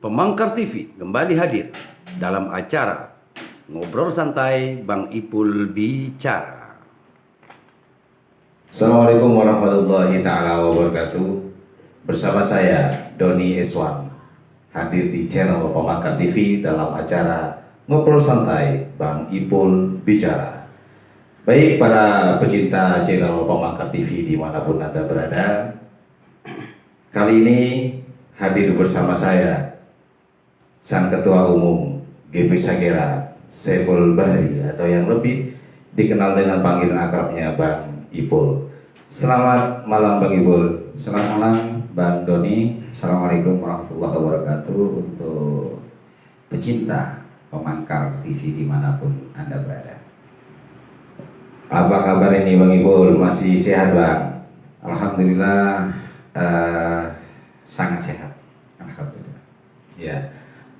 Pemangkar TV kembali hadir dalam acara Ngobrol Santai Bang Ipul Bicara. Assalamualaikum warahmatullahi ta'ala wabarakatuh. Bersama saya Doni Eswan, hadir di channel Pemangkar TV dalam acara Ngobrol Santai Bang Ipul Bicara. Baik para pecinta channel Pemangkar TV dimanapun Anda berada, kali ini hadir bersama saya Sang Ketua Umum GP Sagera Saiful Bahri, atau yang lebih dikenal dengan panggilan akrabnya Bang Ipul. Selamat malam Bang Ipul. Selamat malam Bang Doni. Assalamualaikum warahmatullahi wabarakatuh untuk pecinta Pemangkar TV dimanapun Anda berada. Apa kabar ini Bang Ipul? Masih sehat Bang? Alhamdulillah sangat sehat. Alhamdulillah. Ya,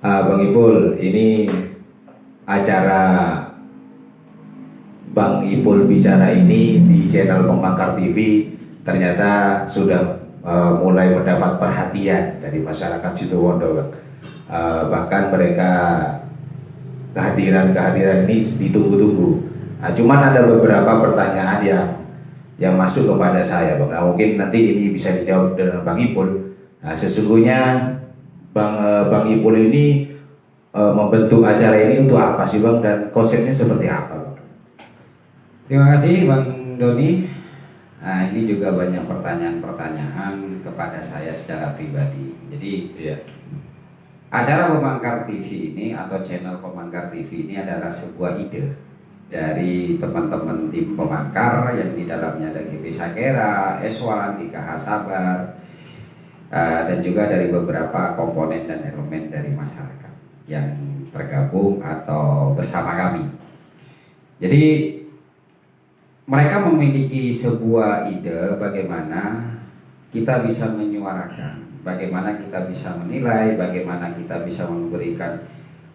Bang Ipul, ini acara Bang Ipul Bicara ini di channel Pemangkar TV ternyata sudah mulai mendapat perhatian dari masyarakat Situbondo, Bang. Bahkan mereka kehadiran ini ditunggu-tunggu. Nah, cuman ada beberapa pertanyaan yang masuk kepada saya, Bang. Nah, mungkin nanti ini bisa dijawab dengan Bang Ipul. Nah, sesungguhnya Bang Ipul ini membentuk acara ini untuk apa sih Bang, dan konsepnya seperti apa Bang? Terima kasih Bang Doni. Nah, ini juga banyak pertanyaan-pertanyaan kepada saya secara pribadi. Jadi acara Pemangkar TV ini atau channel Pemangkar TV ini adalah sebuah ide dari teman-teman tim Pemangkar yang di dalamnya ada GP Sagera, Eswan, IKH Sabar, dan juga dari beberapa komponen dan elemen dari masyarakat yang tergabung atau bersama kami. Jadi mereka memiliki sebuah ide bagaimana kita bisa menyuarakan, bagaimana kita bisa menilai, bagaimana kita bisa memberikan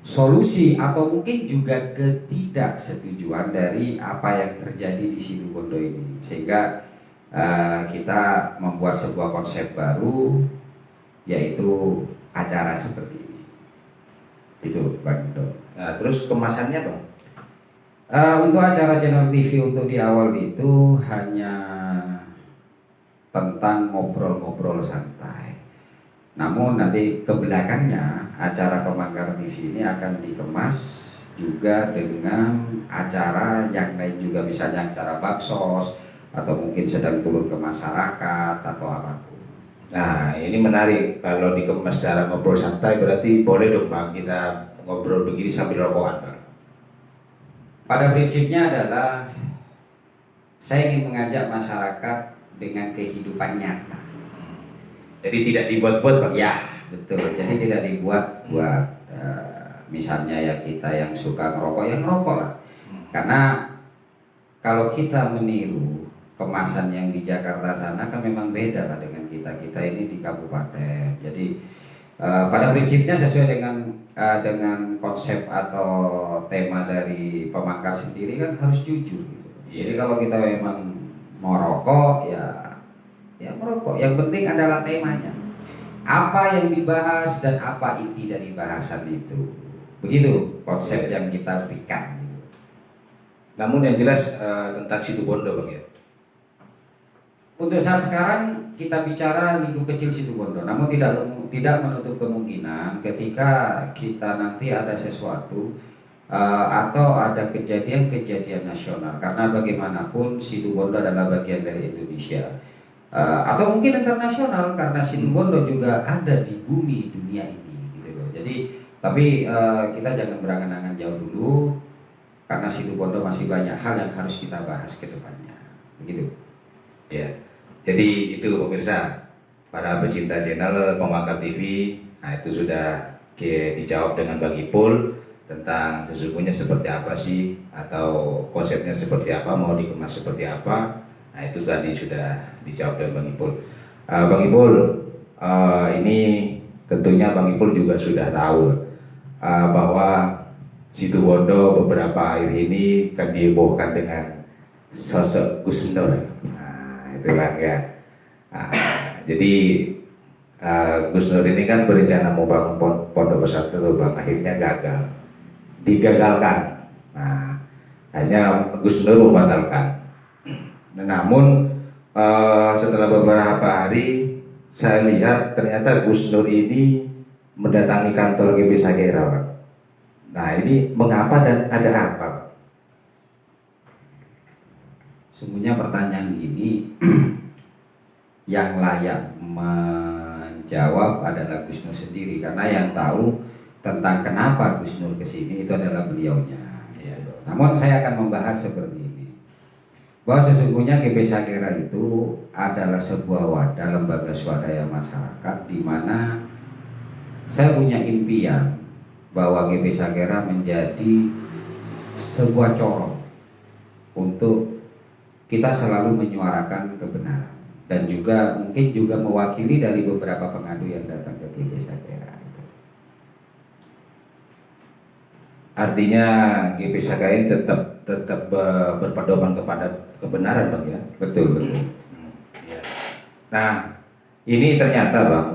solusi atau mungkin juga ketidaksetujuan dari apa yang terjadi di Situbondo ini, sehingga kita membuat sebuah konsep baru, yaitu acara seperti ini. Itu Bang Don. Nah, terus kemasannya Bang? Untuk acara channel TV untuk di awal itu hanya tentang ngobrol-ngobrol santai. Namun nanti ke belakangnya acara Pemangkar TV ini akan dikemas juga dengan acara yang lain juga, misalnya acara baksos atau mungkin sedang turun ke masyarakat atau apapun. Nah, ini menarik. Kalau dikemas secara ngobrol santai berarti boleh dong Bang kita ngobrol begini sambil rokokan Bang? Pada prinsipnya adalah saya ingin mengajak masyarakat dengan kehidupan nyata. Jadi tidak dibuat-buat Bang? Ya, betul. Jadi tidak dibuat buat misalnya ya kita yang suka ngerokok ya ngerokok lah. Karena kalau kita meniru kemasan yang di Jakarta sana kan memang beda lah dengan kita ini di kabupaten. Jadi pada prinsipnya sesuai dengan konsep atau tema dari Pemangkar sendiri kan harus jujur gitu. Jadi kalau kita memang mau rokok ya merokok. Yang penting adalah temanya. Apa yang dibahas dan apa inti dari bahasan itu. Begitu konsep yang kita berikan gitu. Namun yang jelas tentang Situbondo Bang ya? Untuk saat sekarang kita bicara lingkup kecil Situbondo, namun tidak menutup kemungkinan ketika kita nanti ada sesuatu atau ada kejadian-kejadian nasional, karena bagaimanapun Situbondo adalah bagian dari Indonesia, atau mungkin internasional karena Situbondo juga ada di bumi dunia ini, gitu loh. Jadi tapi kita jangan berangan-angan jauh dulu, karena Situbondo masih banyak hal yang harus kita bahas ke depannya, begitu. Ya. Jadi itu pemirsa, para pecinta channel Pemangkar TV, nah itu sudah dijawab dengan Bang Ipul tentang sesungguhnya seperti apa sih, atau konsepnya seperti apa, mau dikemas seperti apa. Nah itu tadi sudah dijawab dengan Bang Ipul. Bang Ipul, ini tentunya Bang Ipul juga sudah tahu bahwa Situbondo beberapa akhir ini kan dihebohkan dengan sosok Gus Nur. Itu Bang ya. Nah, jadi Gus Nur ini kan berencana mau bangun pondok Pondok Pesantren Bang akhirnya gagal, digagalkan. Nah, hanya Gus Nur membatalkan. Namun setelah beberapa hari saya lihat ternyata Gus Nur ini mendatangi kantor GP Sagera, Pak. Nah, ini mengapa dan ada apa, Pak? Sungguhnya pertanyaan ini yang layak menjawab adalah Gus Nur sendiri, karena yang tahu tentang kenapa Gus Nur kesini itu adalah beliaunya. Namun saya akan membahas seperti ini, bahwa sesungguhnya GP Sagera itu adalah sebuah wadah, lembaga swadaya masyarakat, di mana saya punya impian bahwa GP Sagera menjadi sebuah corong untuk kita selalu menyuarakan kebenaran, dan juga mungkin juga mewakili dari beberapa pengadu yang datang ke GP Sagera. Artinya GP Sagera ini tetap berpedoman kepada kebenaran, Bang, ya? Betul, betul. Nah, ini ternyata, Bang,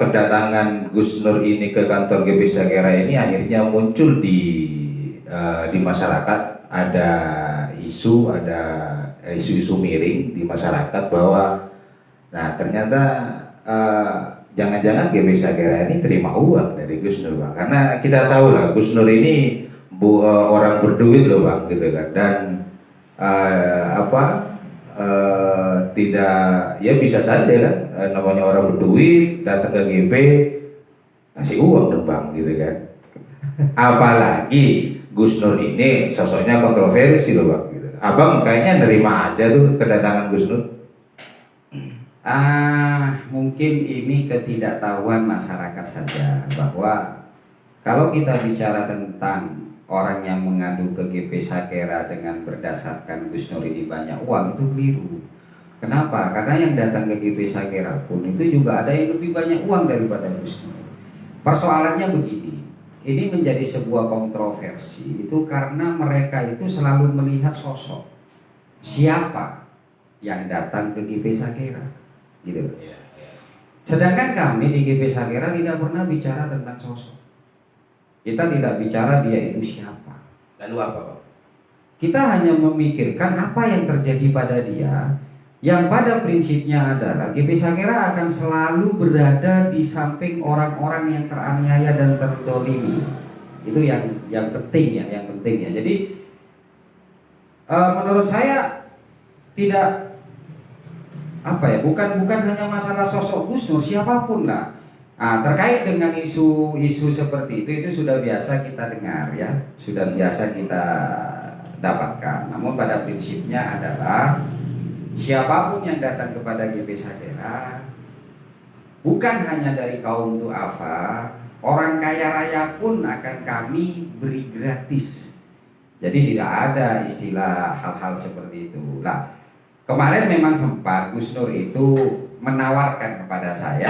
kedatangan Gus Nur ini ke kantor GP Sagera ini akhirnya muncul di masyarakat, ada isu-isu miring di masyarakat bahwa, nah ternyata jangan-jangan GP Sagera ini terima uang dari Gus Nur, Bang, karena kita tahu lah Gus Nur ini orang berduit loh, Bang, gitu kan, dan tidak, ya bisa saja kan, namanya orang berduit datang ke GP ngasih uang dong, Bang, gitu kan. Apalagi Gus Nur ini sosoknya kontroversi loh, Bang, gitu. Abang kayaknya nerima aja tuh kedatangan Gus Nur. Mungkin ini ketidaktahuan masyarakat saja, bahwa kalau kita bicara tentang orang yang mengadu ke GP Sagera dengan berdasarkan Gus Nur ini banyak uang, itu keliru. Kenapa? Karena yang datang ke GP Sagera pun itu juga ada yang lebih banyak uang daripada Gus Nur. Persoalannya begini, ini menjadi sebuah kontroversi itu karena mereka itu selalu melihat sosok siapa yang datang ke GP Sagera, gitu. Sedangkan kami di GP Sagera tidak pernah bicara tentang sosok. Kita tidak bicara dia itu siapa. Lalu apa, Pak? Kita hanya memikirkan apa yang terjadi pada dia, yang pada prinsipnya adalah GP Sagera akan selalu berada di samping orang-orang yang teraniaya dan terdolimi. Itu yang penting ya, yang penting ya. Jadi menurut saya tidak bukan hanya masalah sosok Gus Nur, siapapun lah. Terkait dengan isu seperti itu sudah biasa kita dengar ya, sudah biasa kita dapatkan. Namun pada prinsipnya adalah siapapun yang datang kepada GP Sagera, bukan hanya dari kaum du'afa, orang kaya raya pun akan kami beri gratis. Jadi tidak ada istilah hal-hal seperti itu. Lah, kemarin memang sempat Gus Nur itu menawarkan kepada saya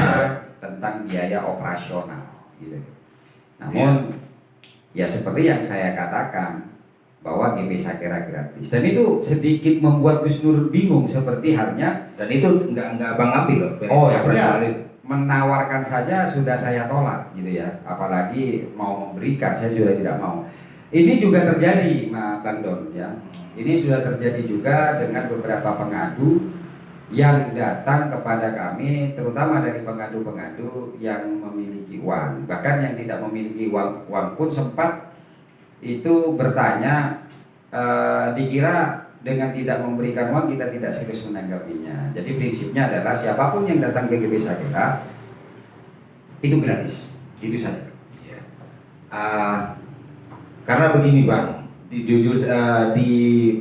tentang biaya operasional, gitu. Namun ya seperti yang saya katakan, bahwa GP Sagera gratis, dan itu sedikit membuat Gus Nur bingung, seperti halnya, Dan itu nggak Bang ambil loh. ya menawarkan saja sudah saya tolak, gitu ya. Apalagi mau memberikan, saya juga tidak mau. Ini juga terjadi, Bang Don, ya. Ini sudah terjadi juga dengan beberapa pengadu yang datang kepada kami, terutama dari pengadu-pengadu yang memiliki uang. Bahkan yang tidak memiliki uang pun sempat itu bertanya, dikira dengan tidak memberikan uang kita tidak serius menanggapinya. Jadi prinsipnya adalah siapapun yang datang ke GP Sagera itu gratis, itu saja. Karena begini, Bang,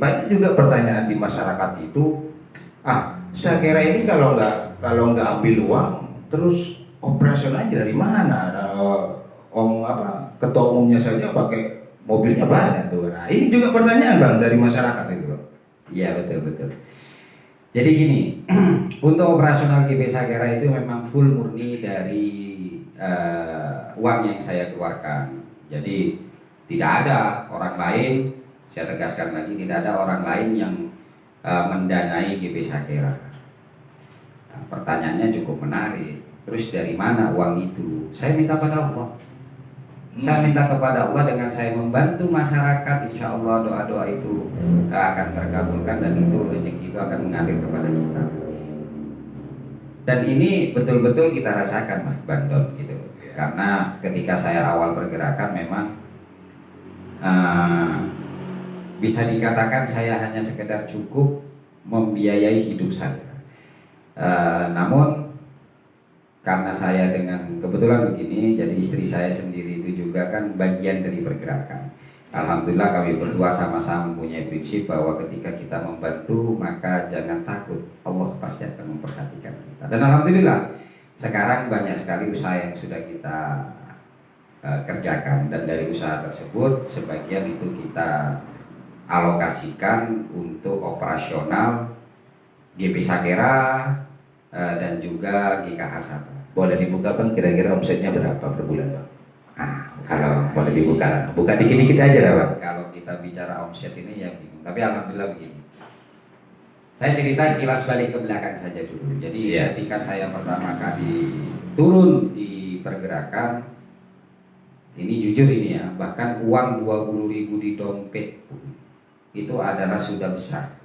banyak juga pertanyaan di masyarakat itu, Sagera ini kalau nggak ambil uang, terus operasionalnya dari mana? Ketua umumnya saja pakai mobilnya banyak tuh. Nah, ini juga pertanyaan, Bang, dari masyarakat itu, Bang. Iya, betul. Jadi gini, untuk operasional GP Sagera itu memang full murni dari uang yang saya keluarkan. Jadi tidak ada orang lain, saya tegaskan lagi, tidak ada orang lain yang mendanai GP Sagera. Nah, pertanyaannya cukup menarik. Terus dari mana uang itu? Saya minta pada Allah. Saya minta kepada Allah dengan saya membantu masyarakat, insya Allah doa-doa itu akan terkabulkan dan itu rezeki itu akan mengalir kepada kita. Dan ini betul-betul kita rasakan Mas Bandon gitu. Karena ketika saya awal pergerakan memang bisa dikatakan saya hanya sekedar cukup membiayai hidup saya. Namun karena saya dengan kebetulan begini, jadi istri saya sendiri itu juga kan bagian dari pergerakan. Alhamdulillah kami berdua sama-sama mempunyai prinsip bahwa ketika kita membantu maka jangan takut, Allah pasti akan memperhatikan kita. Dan alhamdulillah sekarang banyak sekali usaha yang sudah kita kerjakan, dan dari usaha tersebut sebagian itu kita alokasikan untuk operasional GP Sagera dan juga GKH Sabah. Boleh dibuka Bang, kira-kira omsetnya berapa per bulan Bang? Kalau boleh dibuka, buka dikit-dikit aja lah Bang. Kalau kita bicara omset ini ya bingung, tapi alhamdulillah begini. Saya cerita kilas balik ke belakang saja dulu. Jadi ketika saya pertama kali turun di pergerakan, ini jujur ini ya, bahkan uang 20.000 di dompet pun itu adalah sudah besar.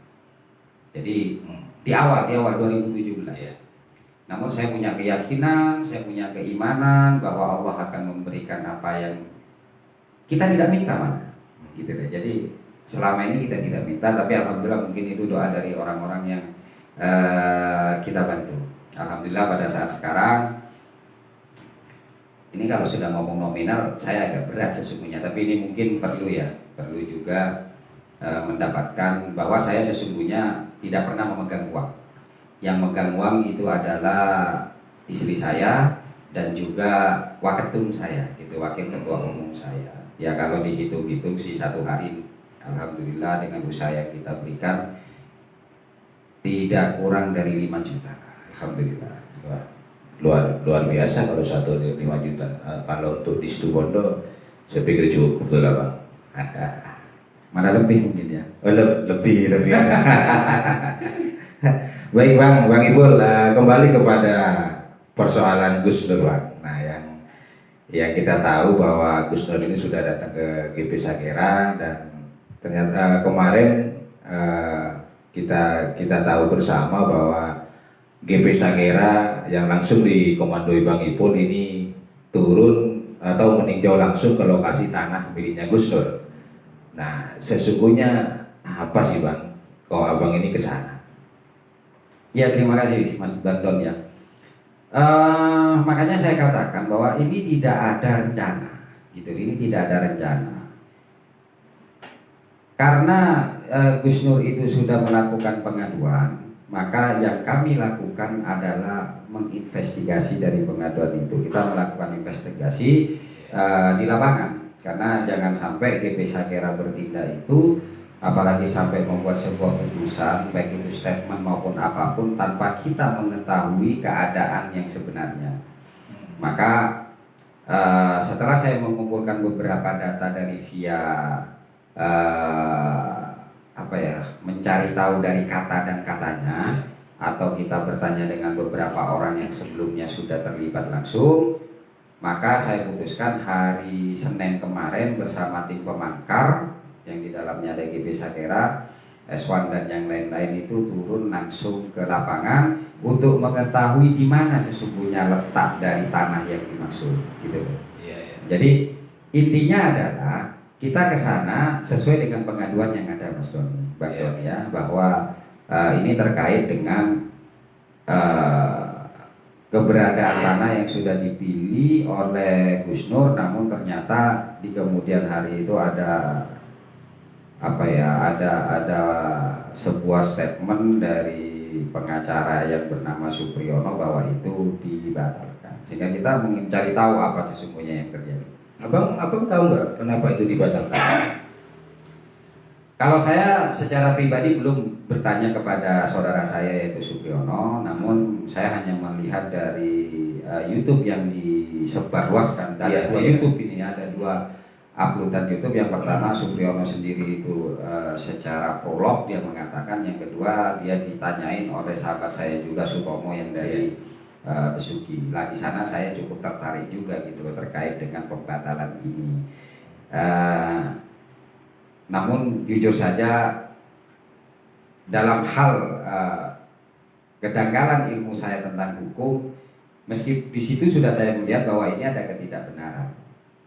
Jadi di awal 2017. Namun saya punya keyakinan, saya punya keimanan bahwa Allah akan memberikan apa yang kita tidak minta, mana gitu deh. Jadi selama ini kita tidak minta, tapi alhamdulillah mungkin itu doa dari orang-orang yang kita bantu. Alhamdulillah pada saat sekarang ini kalau sudah ngomong nominal saya agak berat sesungguhnya, tapi ini mungkin perlu juga mendapatkan bahwa saya sesungguhnya tidak pernah memegang uang. Yang megang uang itu adalah istri saya dan juga waketum saya, gitu, wakil ketua umum saya. Ya kalau dihitung-hitung sih satu hari, alhamdulillah dengan usaha yang kita berikan tidak kurang dari 5 juta. Alhamdulillah. Luar biasa kalau 1 5 juta. Kalau untuk di Situbondo saya pikir cukup tuh lah Bang. Mana lebih mungkin ya? Lebih. Baik Bang Ipul, kembali kepada persoalan Gus Nur Bang. Nah yang kita tahu bahwa Gus Nur ini sudah datang ke GP Sagera, dan ternyata kemarin kita tahu bersama bahwa GP Sagera yang langsung dikomandoi Bang Ipul ini turun atau meninjau langsung ke lokasi tanah miliknya Gus Nur. Nah sesungguhnya apa sih Bang kok Abang ini ke sana? Ya terima kasih Mas Bandon ya. Makanya saya katakan bahwa ini tidak ada rencana, gitu. Ini tidak ada rencana. Karena Gus Nur itu sudah melakukan pengaduan, maka yang kami lakukan adalah menginvestigasi dari pengaduan itu. Kita melakukan investigasi di lapangan, karena jangan sampai GP Sagera bertindak itu, apalagi sampai membuat sebuah putusan, baik itu statement maupun apapun, tanpa kita mengetahui keadaan yang sebenarnya. Maka setelah saya mengumpulkan beberapa data dari via mencari tahu dari kata dan katanya, atau kita bertanya dengan beberapa orang yang sebelumnya sudah terlibat langsung, maka saya putuskan hari Senin kemarin bersama tim pemangkar yang di dalamnya ada GP Sagera, S1 dan yang lain-lain itu turun langsung ke lapangan untuk mengetahui di mana sesungguhnya letak dari tanah yang dimaksud, gitu. Jadi intinya adalah kita ke sana sesuai dengan pengaduan yang ada Mas Doni, ya, bahwa ini terkait dengan keberadaan tanah yang sudah dipilih oleh Gus Nur, namun ternyata di kemudian hari itu ada sebuah statement dari pengacara yang bernama Supriyono bahwa itu dibatalkan, sehingga kita ingin cari tahu apa sesungguhnya yang terjadi. Abang tahu nggak kenapa itu dibatalkan? Kalau saya secara pribadi belum bertanya kepada saudara saya yaitu Supriyono, namun saya hanya melihat dari YouTube yang disebarluaskan. Ada dua YouTube ini, ada 2 uploadan YouTube. Yang pertama Supriyono sendiri itu secara prolog dia mengatakan, yang kedua dia ditanyain oleh sahabat saya juga Sutomo yang dari Besuki. Lah di sana saya cukup tertarik juga gitu loh terkait dengan pembatalan ini. Namun jujur saja dalam hal kedangkalan ilmu saya tentang hukum, meski di situ sudah saya melihat bahwa ini ada ketidakbenaran,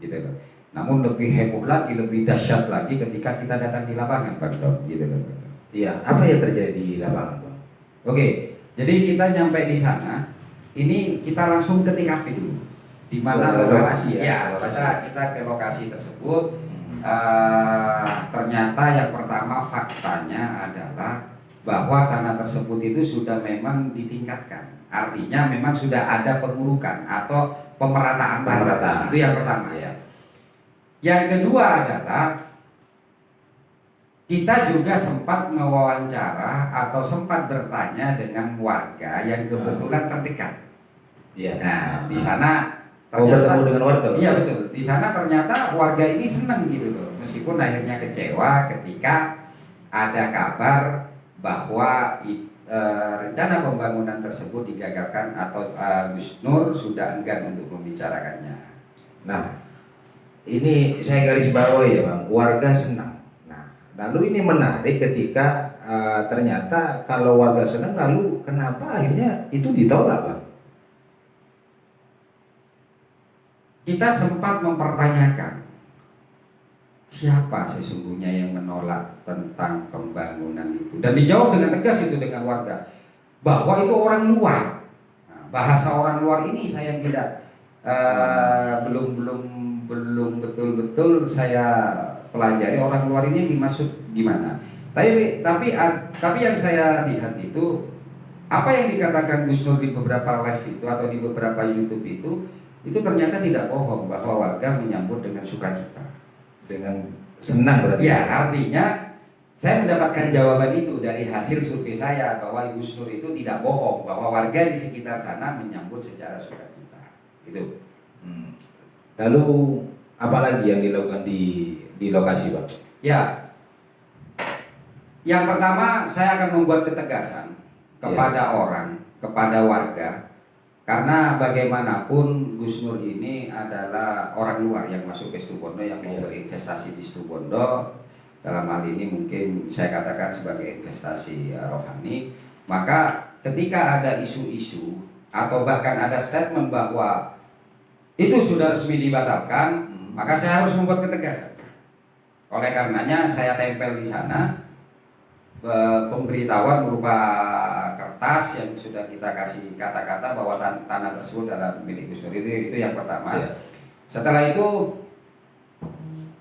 gitu loh. Namun lebih heboh lagi, lebih dahsyat lagi ketika kita datang di lapangan, Bang Don, gitu loh. Iya, apa yang terjadi di lapangan, Bang? Oke, jadi kita nyampe di sana, ini kita langsung ke TKP dulu, di mana lokasi ya, kita ke lokasi tersebut. Ternyata yang pertama faktanya adalah bahwa tanah tersebut itu sudah memang ditingkatkan, artinya memang sudah ada pengurukan atau pemerataan tanah. Itu yang pertama ya. Yang kedua adalah kita juga sempat mewawancara atau sempat bertanya dengan warga yang kebetulan terdekat. Iya. Nah, di sana bertemu dengan warga. Iya betul. Di sana ternyata warga ini senang gitu loh. Meskipun akhirnya kecewa ketika ada kabar bahwa rencana pembangunan tersebut digagalkan atau Gus Nur sudah enggan untuk membicarakannya. Nah, ini saya garis bawahi ya, Bang. Warga senang. Nah, lalu ini menarik ketika ternyata kalau warga senang, lalu kenapa akhirnya itu ditolak, Bang? Kita sempat mempertanyakan siapa sesungguhnya yang menolak tentang pembangunan itu, dan dijawab dengan tegas itu dengan warga bahwa itu orang luar. Nah, bahasa orang luar ini saya tidak belum betul-betul saya pelajari orang luar ini dimaksud gimana. Tapi yang saya lihat itu apa yang dikatakan Gus Nur di beberapa live itu atau di beberapa YouTube itu ternyata tidak bohong, bahwa warga menyambut dengan sukacita, dengan senang berarti. Ya, artinya saya mendapatkan jawaban itu dari hasil survei saya bahwa Gus Nur itu tidak bohong, bahwa warga di sekitar sana menyambut secara sukacita. Gitu. Lalu apa lagi yang dilakukan di lokasi, Pak? Ya, yang pertama saya akan membuat ketegasan kepada kepada warga. Karena bagaimanapun Gus Nur ini adalah orang luar yang masuk ke Situbondo, yang mau berinvestasi di Situbondo. Dalam hal ini mungkin saya katakan sebagai investasi rohani. Maka ketika ada isu-isu atau bahkan ada statement bahwa itu sudah resmi dibatalkan, maka saya harus membuat ketegasan. Oleh karenanya saya tempel di sana pemberitahuan berupa kertas yang sudah kita kasih kata-kata bahwa tanah tersebut adalah milik Gus Nur. Itu yang pertama. Setelah itu,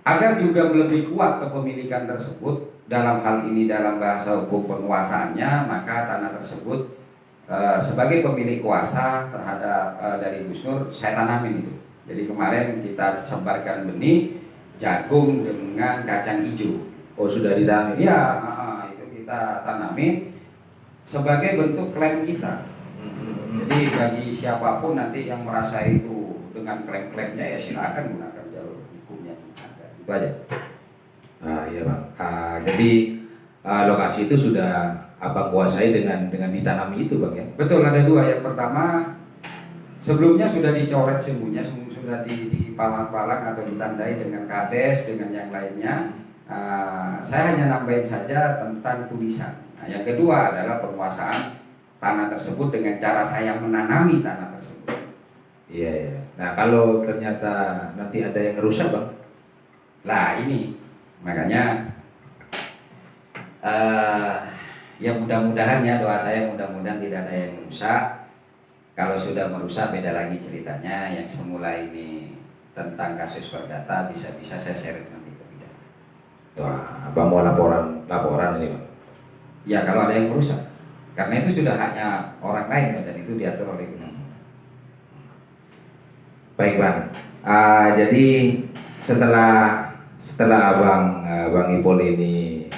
agar juga lebih kuat kepemilikan tersebut, dalam hal ini dalam bahasa hukum penguasaannya, maka tanah tersebut sebagai pemilik kuasa terhadap dari Gus Nur saya tanamin itu. Jadi kemarin kita sebarkan benih jagung dengan kacang hijau. Oh, sudah ditanam? Iya, kita tanami sebagai bentuk klaim kita. Jadi bagi siapapun nanti yang merasa itu dengan klaim-klaimnya, ya silakan gunakan jalur hukumnya. Itu aja. Iya, Bang. Jadi lokasi itu sudah Abang kuasai dengan ditanami itu, Bang, ya? Betul, ada dua. Yang pertama, sebelumnya sudah dicoret semuanya, sudah dipalang-palang atau ditandai dengan kades dengan yang lainnya. Saya hanya nambahin saja tentang tulisan. Nah, yang kedua adalah penguasaan tanah tersebut dengan cara saya menanami tanah tersebut. Iya. Nah, kalau ternyata nanti ada yang rusak, Bang? Lah ini makanya ya mudah-mudahan ya, doa saya mudah-mudahan tidak ada yang rusak. Kalau sudah merusak beda lagi ceritanya. Yang semula ini tentang kasus perdata bisa-bisa saya seret nanti ke bidang. Wah, Abang mau laporan ini, Bang? Ya kalau ada yang merusak, karena itu sudah haknya orang lain dan itu diatur oleh undang. Baik, Bang. Jadi setelah Bang Ipul ini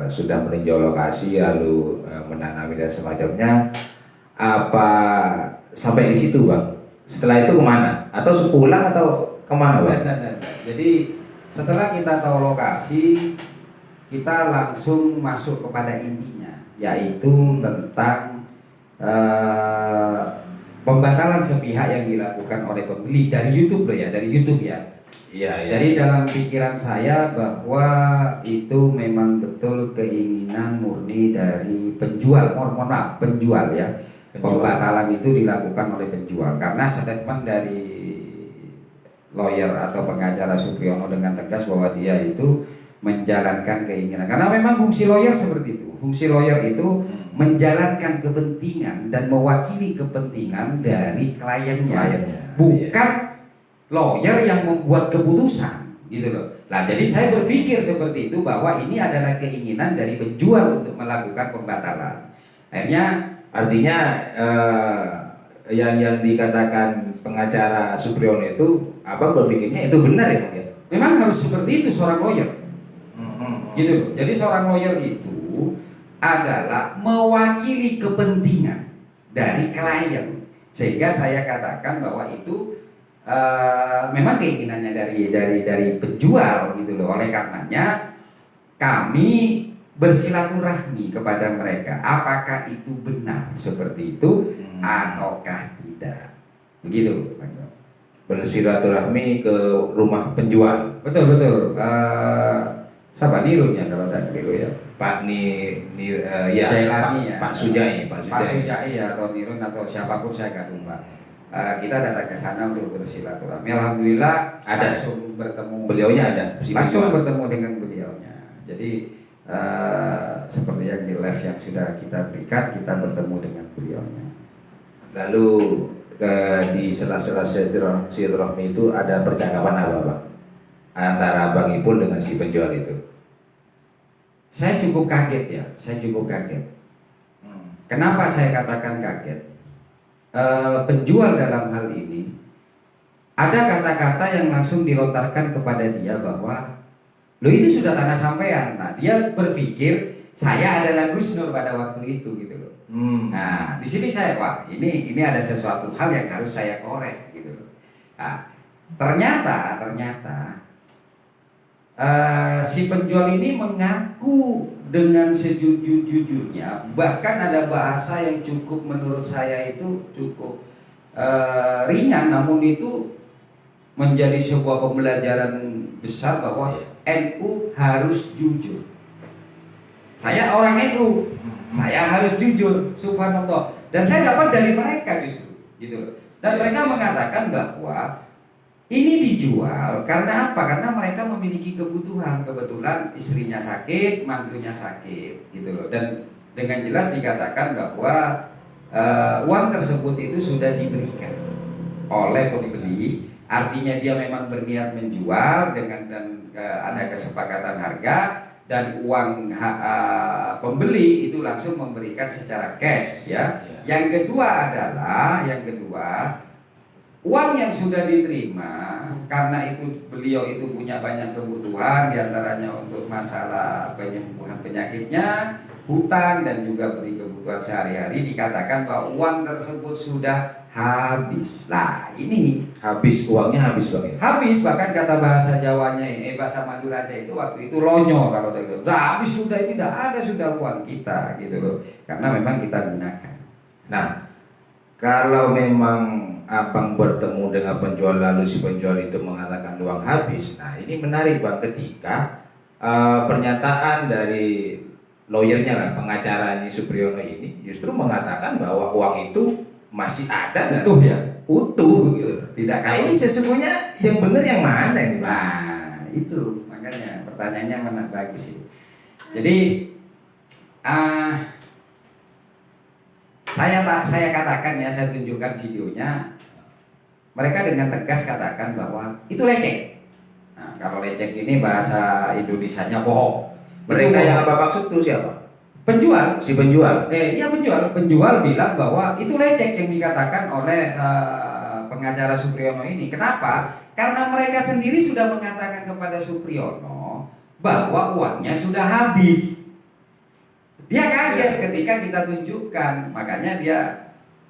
sudah meninjau lokasi lalu menanami dan semacamnya, apa sampai di situ, Bang? Setelah itu kemana? Atau sepulang atau kemana, Bang? Dan. Jadi setelah kita tahu lokasi, kita langsung masuk kepada intinya, yaitu tentang pembatalan sepihak yang dilakukan oleh pembeli dari YouTube loh ya, dari YouTube ya. Iya, iya. Jadi dalam pikiran saya bahwa itu memang betul keinginan murni dari penjual, mohon maaf, penjual ya. Penjual. Pembatalan itu dilakukan oleh penjual karena statement dari lawyer atau pengacara Supriyono dengan tegas bahwa dia itu menjalankan keinginan. Karena memang fungsi lawyer seperti itu. Fungsi lawyer itu menjalankan kepentingan dan mewakili kepentingan dari kliennya, bukan lawyer yang membuat keputusan, gitu loh. Nah, jadi saya berpikir seperti itu bahwa ini adalah keinginan dari penjual untuk melakukan pembatalan. Akhirnya, artinya yang dikatakan pengacara Supriyono itu, abang berpikirnya itu benar ya, Bang ya? memang harus seperti itu seorang lawyer, gitu loh. Jadi seorang lawyer itu adalah mewakili kepentingan dari klien, sehingga saya katakan bahwa itu memang keinginannya dari penjual, gitu loh. Oleh karenanya kami bersilaturahmi kepada mereka, apakah itu benar seperti itu ataukah tidak, begitu. Bersilaturahmi ke rumah penjual. Betul. Siapa Nirun ya kalau tidak keliru ya? Pak ya, Jailani ya. Pak Sujai, Pak Sujai atau Nirun atau siapapun saya nggak lupa. Kita datang ke sana untuk bersilaturahmi. Alhamdulillah ada langsung bertemu. Beliaunya ada. Langsung bertemu dengan beliaunya. Jadi seperti yang di live yang sudah kita berikan, kita bertemu dengan beliaunya. Lalu di sela-sela silaturahmi itu ada percakapan apa, Pak? Antara Bang Ipul dengan si penjual itu? Saya cukup kaget ya. Kenapa saya katakan kaget? Penjual dalam hal ini ada kata-kata yang langsung dilontarkan kepada dia bahwa lo itu sudah tanah sampean. Nah, dia berpikir saya adalah Gus Nur pada waktu itu, gitu loh. Nah, di sini saya ini ada sesuatu hal yang harus saya korek, gitu loh. Nah, ternyata si penjual ini mengaku dengan sejujur-jujurnya, bahkan ada bahasa yang cukup menurut saya itu cukup ringan, namun itu menjadi sebuah pembelajaran besar bahwa NU harus jujur. Saya orang NU, saya harus jujur, subhanallah. Dan saya dapat dari mereka justru, gitu. Dan mereka mengatakan bahwa ini dijual karena apa? Karena mereka memiliki kebutuhan. Kebetulan istrinya sakit, mantunya sakit, gitu loh. Dan dengan jelas dikatakan bahwa uang tersebut itu sudah diberikan oleh pembeli. Artinya dia memang berniat menjual dan ada kesepakatan harga, dan uang pembeli itu langsung memberikan secara cash ya. Yang kedua adalah uang yang sudah diterima, karena itu beliau itu punya banyak kebutuhan, diantaranya untuk masalah penyembuhan penyakitnya, hutang, dan juga beri kebutuhan sehari-hari. Dikatakan bahwa uang tersebut sudah habis. Nah, ini habis, uangnya habis, Bang ya? Habis, bahkan kata bahasa Jawanya, bahasa Maduranya itu waktu itu lonyo, kalau udah habis sudah, ini ada sudah uang kita, gitu loh. Karena memang kita gunakan. Nah, kalau memang abang bertemu dengan penjual lalu si penjual itu mengatakan uang habis, nah ini menarik, Bang, ketika pernyataan dari lawyernya lah, pengacaranya Supriyono ini justru mengatakan bahwa uang itu masih ada dan utuh gitu. Tidak. Nah, ini sesungguhnya yang benar yang mana ini, Bang? Nah, itu makanya pertanyaannya mana bagus sih. Jadi saya katakan ya, saya tunjukkan videonya. Mereka dengan tegas katakan bahwa itu lecek. Nah, kalau lecek ini bahasa Indonesianya bohong. Mereka yang apa maksud itu siapa? Penjual. Si penjual. Iya, penjual bilang bahwa itu lecek yang dikatakan oleh pengacara Supriyono ini. Kenapa? Karena mereka sendiri sudah mengatakan kepada Supriyono bahwa uangnya sudah habis. Dia kaget ketika kita tunjukkan, makanya dia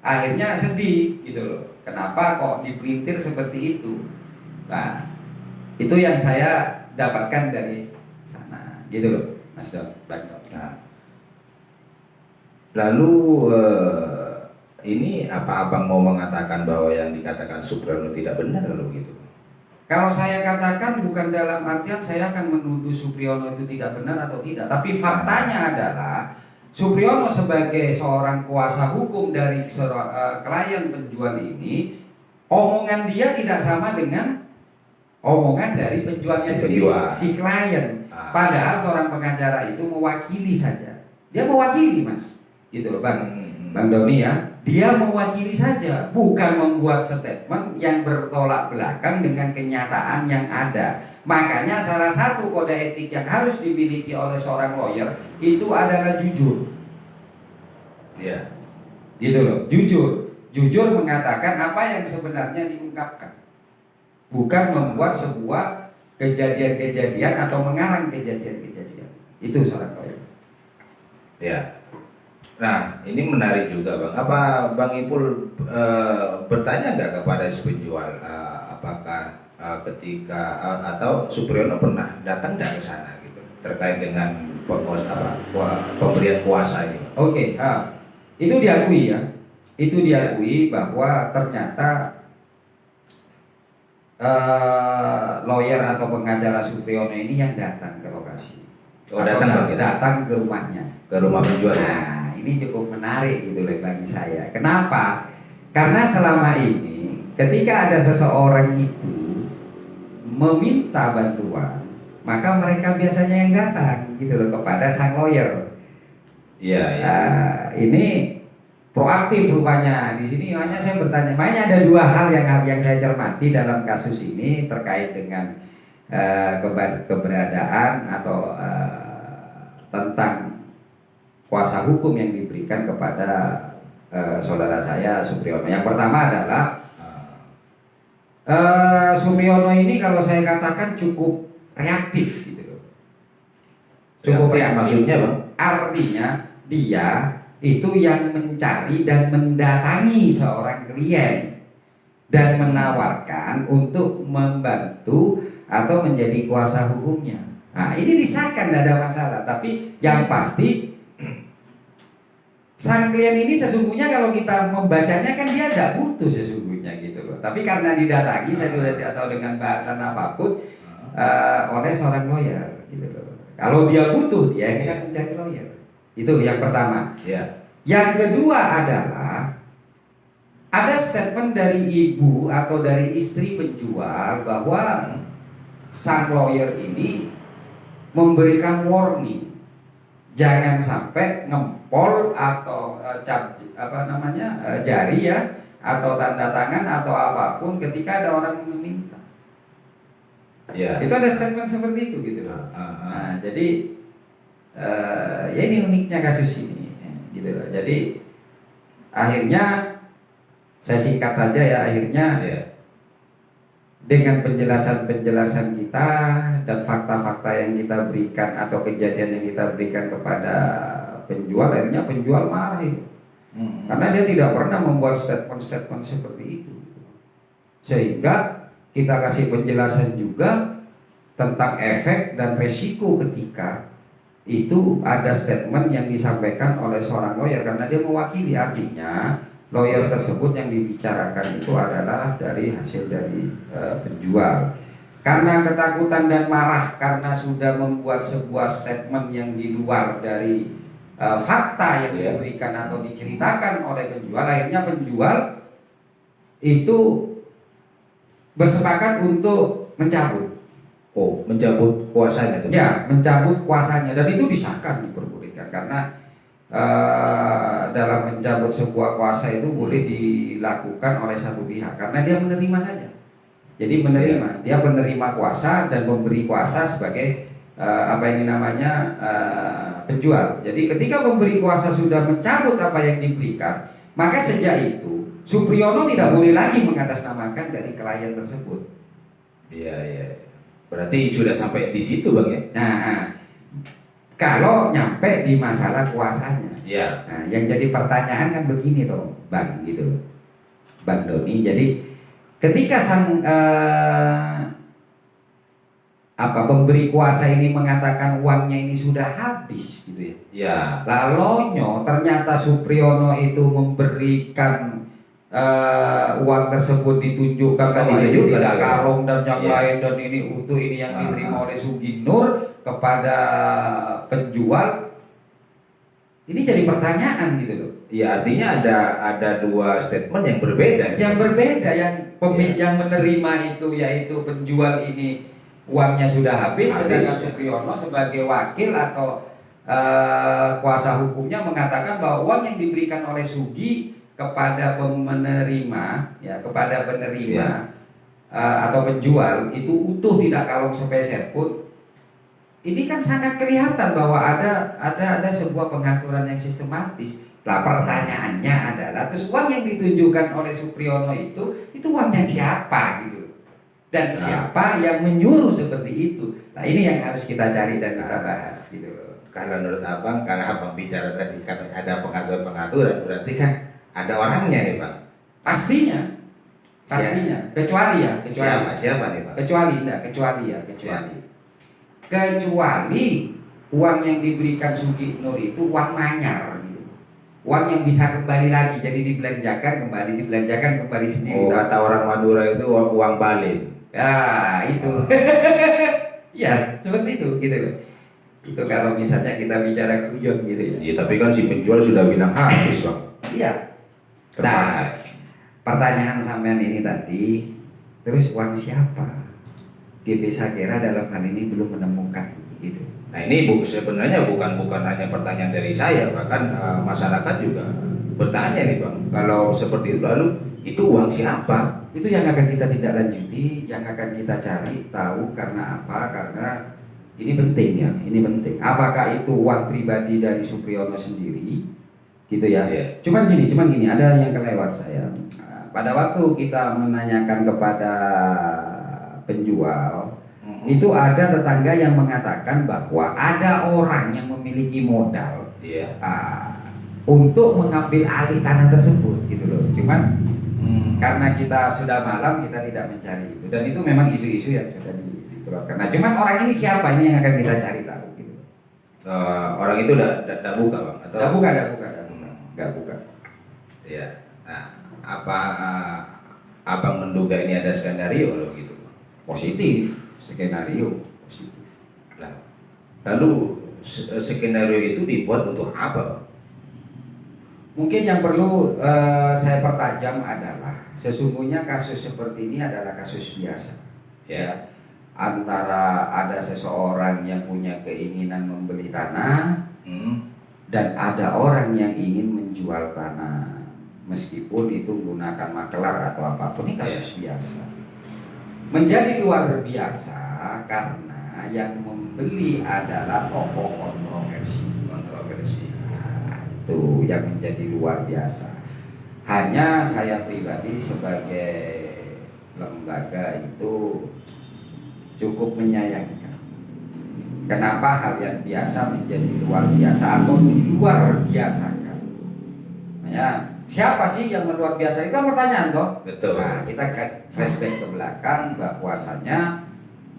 akhirnya sedih, gitu loh. Kenapa kok dipelintir seperti itu? Nah, itu yang saya dapatkan dari sana, gitu loh, Mas Don. Nah, lalu ini apa abang mau mengatakan bahwa yang dikatakan Supriyono tidak benar kalau begitu? Kalau saya katakan bukan dalam artian saya akan menuduh Supriyono itu tidak benar atau tidak, tapi faktanya adalah Supriyono sebagai seorang kuasa hukum dari klien penjual ini, omongan dia tidak sama dengan omongan dari penjualnya Si sendiri, penjual. si klien. Ah. Padahal seorang pengacara itu mewakili saja, dia mewakili mas, gitu loh bang. Bang Doni ya, dia mewakili saja, bukan membuat statement yang bertolak belakang dengan kenyataan yang ada. Makanya salah satu kode etik yang harus dimiliki oleh seorang lawyer itu adalah jujur. Iya. Gitu loh, jujur. Jujur mengatakan apa yang sebenarnya diungkapkan. Bukan membuat sebuah kejadian-kejadian atau mengarang kejadian-kejadian. Itu seorang lawyer. Ya. Nah, ini menarik juga bang. Apa Bang Ipul bertanya nggak kepada si penjual apakah ketika atau Supriyono pernah datang nggak ke sana gitu terkait dengan pemberian kuasa ini? Oke, itu diakui ya. Itu diakui bahwa ternyata lawyer atau pengacara Supriyono ini yang datang ke lokasi. Oh, datang bang, ya? Datang ke rumahnya. Ke rumah penjual. Nah, ini cukup menarik gitu loh bagi saya. Kenapa? Karena selama ini ketika ada seseorang itu meminta bantuan, maka mereka biasanya yang datang gitu loh kepada sang lawyer. Iya. Ya. Ini proaktif rupanya. Di sini hanya saya bertanya, makanya ada dua hal yang saya cermati dalam kasus ini terkait dengan keberadaan atau tentang kuasa hukum yang diberikan kepada saudara saya Supriyono. Yang pertama adalah Supriyono ini kalau saya katakan cukup reaktif gitu loh. Cukup reaktif. Maksudnya bang? Artinya dia itu yang mencari dan mendatangi seorang klien dan menawarkan untuk membantu atau menjadi kuasa hukumnya. Nah, ini disahkan, tidak ada masalah. Tapi yang pasti sang klien ini sesungguhnya kalau kita membacanya kan dia tidak butuh sesungguhnya gitu loh. Tapi karena didatangi saya tidak tahu dengan bahasan apapun oleh seorang lawyer gitu loh. Kalau dia butuh dia akan mencari lawyer. Itu yang pertama. Ya. Yang kedua adalah ada statement dari ibu atau dari istri penjual bahwa sang lawyer ini memberikan warning jangan sampai ngempol atau jari ya atau tanda tangan atau apapun ketika ada orang meminta. Ya. Itu ada statement seperti itu gitu. Nah, jadi ya ini uniknya kasus ini gitu loh. Jadi akhirnya saya singkat aja ya, akhirnya dengan penjelasan-penjelasan kita dan fakta-fakta yang kita berikan atau kejadian yang kita berikan kepada penjual, akhirnya penjual marah itu. Karena dia tidak pernah membuat statement-statement seperti itu. Sehingga kita kasih penjelasan juga tentang efek dan resiko ketika itu ada statement yang disampaikan oleh seorang lawyer karena dia mewakili, artinya lawyer tersebut yang dibicarakan itu adalah dari hasil dari penjual. Karena ketakutan dan marah karena sudah membuat sebuah statement yang di luar dari fakta yang diberikan atau diceritakan oleh penjual, akhirnya penjual itu bersepakat untuk mencabut. Oh, mencabut kuasanya tuh? Ya, mencabut kuasanya dan itu disahkan, diperbolehkan karena dalam mencabut sebuah kuasa itu boleh dilakukan oleh satu pihak karena dia menerima saja. Jadi menerima, dia menerima kuasa dan memberi kuasa sebagai penjual. Jadi ketika pemberi kuasa sudah mencabut apa yang diberikan, maka sejak itu Supriyono tidak boleh lagi mengatasnamakan dari klien tersebut. Iya. Berarti sudah sampai di situ bang ya? Nah, kalau nyampe di masalah kuasanya, nah, yang jadi pertanyaan kan begini toh, bang, gitu, bang Doni. Jadi ketika sang pemberi kuasa ini mengatakan uangnya ini sudah habis gitu ya. Ya. Lalonyo ternyata Supriyono itu memberikan uang tersebut ditunjukkan Kan bahwa ini ditunjukkan, tidak ya. kalong dan yang Iya. lain dan ini utuh, ini yang diterima oleh Suginur kepada penjual. Ini jadi pertanyaan gitu loh. Ya, artinya ada dua statement yang berbeda. Yang berbeda, yang menerima itu yaitu penjual ini uangnya sudah habis, sedangkan Supriyono sebagai wakil atau kuasa hukumnya mengatakan bahwa uang yang diberikan oleh Sugi kepada penerima, ya kepada penerima atau penjual itu utuh, tidak kalong sepeser pun. Ini kan sangat kelihatan bahwa ada sebuah pengaturan yang sistematis. Lah pertanyaannya adalah, terus uang yang ditunjukkan oleh Supriyono itu uangnya siapa gitu? Dan siapa yang menyuruh seperti itu? Nah ini yang harus kita cari dan kita bahas gitu. Kalau menurut abang, karena abang bicara tadi kan ada pengaturan, berarti kan ada orangnya nih bang. Pastinya. Kecuali Siapa nih bang? Kecuali uang yang diberikan Suginur itu uang manyar gitu. Uang yang bisa kembali lagi, jadi dibelanjakan kembali sendiri. Oh, kata orang Madura itu uang balin. Ya itu. Ya seperti itu gitu loh. Itu kalau misalnya kita bicara guyon gitu ya. Iya, tapi kan si penjual sudah bilang habis bang. Iya. Nah, pertanyaan sampean ini tadi, terus uang siapa? GP Sakera dalam hal ini belum menemukan gitu. Nah ini sebenarnya bukan hanya pertanyaan dari saya, bahkan masyarakat juga bertanya nih bang. Kalau seperti itu lalu itu uang siapa? Itu yang akan kita tindak lanjuti, yang akan kita cari tahu karena apa? Karena ini penting ya, ini penting. Apakah itu uang pribadi dari Supriyono sendiri, gitu ya? Yeah. Cuman gini, ada yang kelewat saya. Pada waktu kita menanyakan kepada penjual, itu ada tetangga yang mengatakan bahwa ada orang yang memiliki modal untuk mengambil alih tanah tersebut, gitu loh. Cuman karena kita sudah malam, kita tidak mencari itu, dan itu memang isu-isu yang sudah dikeluarkan. Nah, cuman orang ini siapa, ini yang akan kita cari tahu, gitu. Orang itu udah buka bang? Atau? Nggak buka. Iya. Nah, apa abang menduga ini ada skenario loh gitu? Positif, skenario positif. Nah, lalu skenario itu dibuat untuk apa bang? Mungkin yang perlu saya pertajam adalah sesungguhnya kasus seperti ini adalah kasus biasa. Ya. Antara ada seseorang yang punya keinginan membeli tanah dan ada orang yang ingin menjual tanah, meskipun itu menggunakan makelar atau apapun, ini kasus biasa. Menjadi luar biasa karena yang membeli adalah tokoh kontroversi. Itu yang menjadi luar biasa. Hanya saya pribadi sebagai lembaga itu cukup menyayangkan. Kenapa hal yang biasa menjadi luar biasa atau luar biasakan? Ya, siapa sih yang luar biasa? Itu kan pertanyaan toh. Betul. Nah, kita flashback ke belakang bahwasanya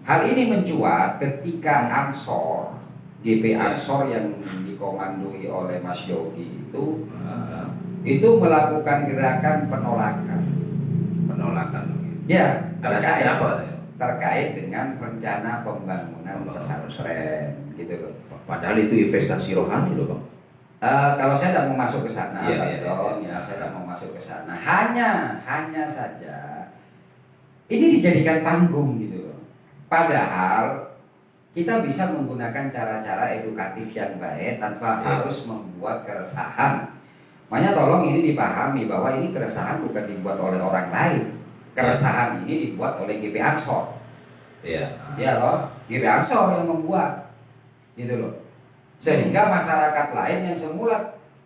hal ini mencuat ketika Ansor, GP Ansor yang dikomandoi oleh Mas Yogi itu melakukan gerakan penolakan. Ya, terkait dengan rencana pembangunan pesantren gitu loh. Padahal itu investasi rohani loh bang. Kalau saya tidak mau masuk ke sana, saya tidak mau masuk ke sana. Hanya saja ini dijadikan panggung gitu loh. Padahal kita bisa menggunakan cara-cara edukatif yang baik tanpa harus membuat keresahan. Makanya tolong ini dipahami bahwa ini keresahan bukan dibuat oleh orang lain. Keresahan ini dibuat oleh GP Ansor. Iya loh, GP Ansor yang membuat, gitu loh. Sehingga masyarakat lain yang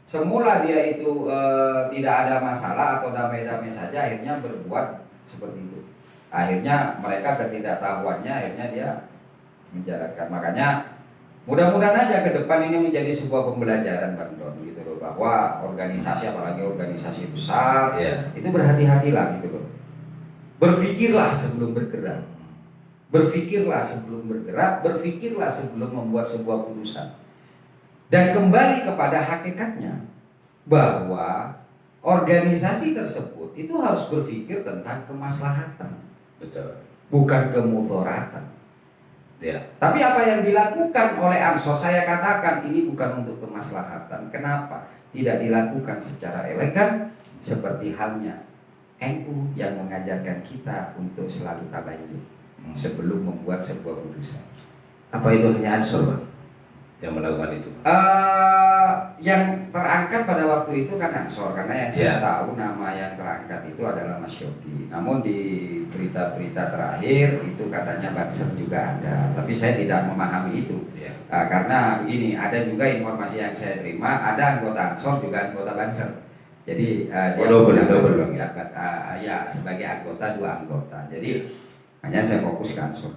semula dia itu tidak ada masalah atau damai-damai saja, akhirnya berbuat seperti itu. Akhirnya mereka ketidaktahuannya, akhirnya dia menjalankan. Makanya mudah-mudahan aja ke depan ini menjadi sebuah pembelajaran Bang Don, gitu loh, bahwa organisasi, apalagi organisasi besar, itu berhati-hatilah gitu loh. Berpikirlah sebelum bergerak. Berpikirlah sebelum bergerak, berpikirlah sebelum membuat sebuah putusan. Dan kembali kepada hakikatnya bahwa organisasi tersebut itu harus berpikir tentang kemaslahatan, Betul. bukan kemudaratan. Ya. Tapi apa yang dilakukan oleh Ansor, saya katakan ini bukan untuk kemaslahatan. Kenapa? Tidak dilakukan secara elegan seperti halnya NU yang mengajarkan kita untuk selalu tabayun sebelum membuat sebuah putusan. Apa itu hanya Ansor, Bang, yang melakukan itu? Yang terangkat pada waktu itu kan Ansor, karena yang saya Ya. tahu nama yang terangkat itu adalah Mas Yogi. Namun di berita-berita terakhir itu katanya Banser juga ada, tapi saya tidak memahami itu. Ya. Karena begini, ada juga informasi yang saya terima, ada anggota Ansor juga anggota Banser. Jadi dia double, menggunakan Bang. ya sebagai anggota, 2 anggota. Jadi hanya saya fokus ke Ansor.